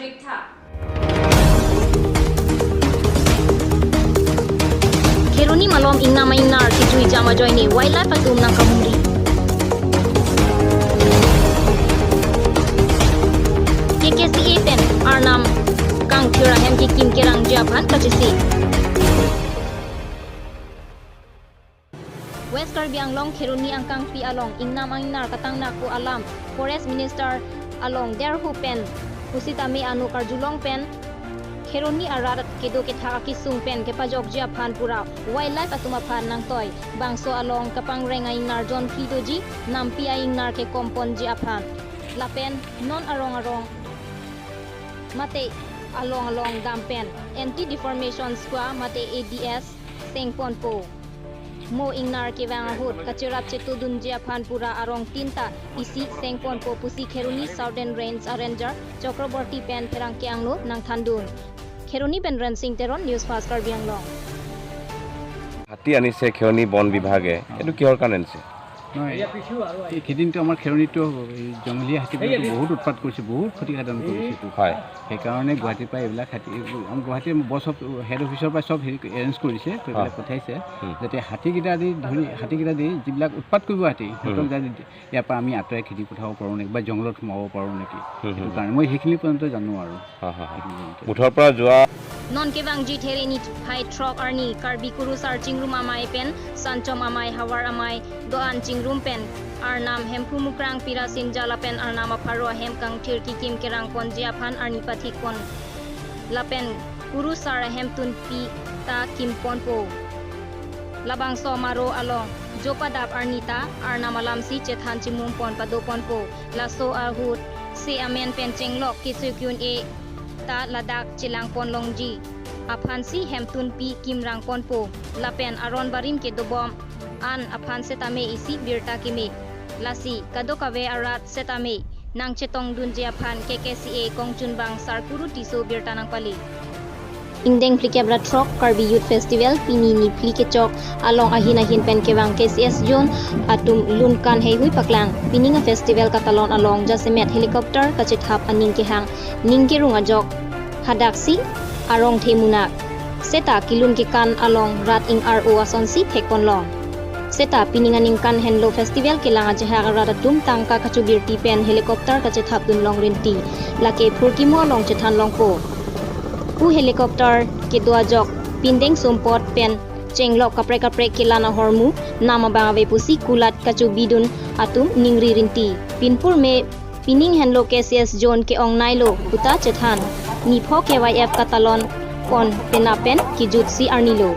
Madrid था। Keruni malom ingna mainar kijui jama joini wildlife atum nang kamuri. KKCA pen Arnam kang kira hem ki kim kerang Japan kachisi. West Karbi Anglong Keruni angkang pi along ingna mainar katang naku alam Forest Minister along Derhu pen Usitami anu karjulong pen Keruni ararat kedo ke thaka ki sung pen ke pajok Japan pura wildlife atuma phan nang toy bangso along kapang rengai nar John Fridoji nampi aing nar ke kompon Japan lapen non arong mate along dampen anti deformation square mate ADS sengpon po mo ingnar ke wang hut kachirap chetu dun Japan pura arong tinta isi sengpon po pusi Keruni Southern Range Ranger Chakraborty pen perang ke angno nang thandun Keruni pen Ransing Teron News Fast Karbi Anglong হাতী আনিছে খেৰনি বন বিভাগে এটো কিহৰ কাৰণে আনিছে সেইদিনটো আমাৰ খেৰনিটো জংঘলীয়া হাতীবিলাকে বহুত উৎপাত কৰিছে বহুত ক্ষতিসাধন কৰিছে হয় সেইকাৰণে গুৱাহাটীৰ পৰা এইবিলাক হাতী গুৱাহাটীৰ বছ হেড অফিচৰ পৰা চব এৰেঞ্জ কৰিছে কৰি পঠাইছে যাতে হাতীকেইটা দি যিবিলাক উৎপাত কৰিব হাতী সিহঁতক যাতে ইয়াৰ পৰা আমি আঁতৰাই খেদি পঠাব পাৰোঁ নেকি বা জংঘলত সোমাব পাৰোঁ নেকি সেইটো কাৰণে মই সেইখিনি পৰ্যন্ত জানো আৰু মুঠৰ পৰা যোৱা non kebang ji thereni hai trok arni karbi kuru sar chingrum amai pen sanchom amai hawar amai doan chingrum pen arnam hempu mukrang pira sinjala pen arnama pharo hem kang thirki kim kerang pon Japan arni pathik pon lapen kuru sar hem tun pi ta kim pon po labang so maro along jopadap arnita arnama lamsi chethan chimum pon pado pon po laso ahut se amen pen chenglok kisukyun e ta ladak chilang pon longji aphansi hemtun pi kimrang pon po lapen aron barim ke dobom an aphan setame isi birta kime lasi kadokawe arat setame nang chetong dun Japan KKCA kongchun bang sarkuru tiso birta nang pali Indeng Plikebra Trok Karbi Youth Festival Pinini Plikechok along ahin pen kewang KCS Zone atum lunkan heihui paklang pininga festival katalon along jasemet helicopter kachithap aning ke hang ningke rungajok hadaksi arong themunak seta kilun ke kan along rat ing RO asonsi thekon long seta pininga ningkan henlo festival ke langa jehag radatum tangka kachubirti pen helicopter kachithap dun long rinti lake phurkimo long chethan long po u helicopter ke duajok pindeng sumpot pen chenglok kapre kilana hormu nama bangawe pusi kulat kachubidun atum ningri rinti pinpur me pining henlo KCS zone ke ong nailo uta chethan nipho KYF katalon pon penapen ki jutsi arnilo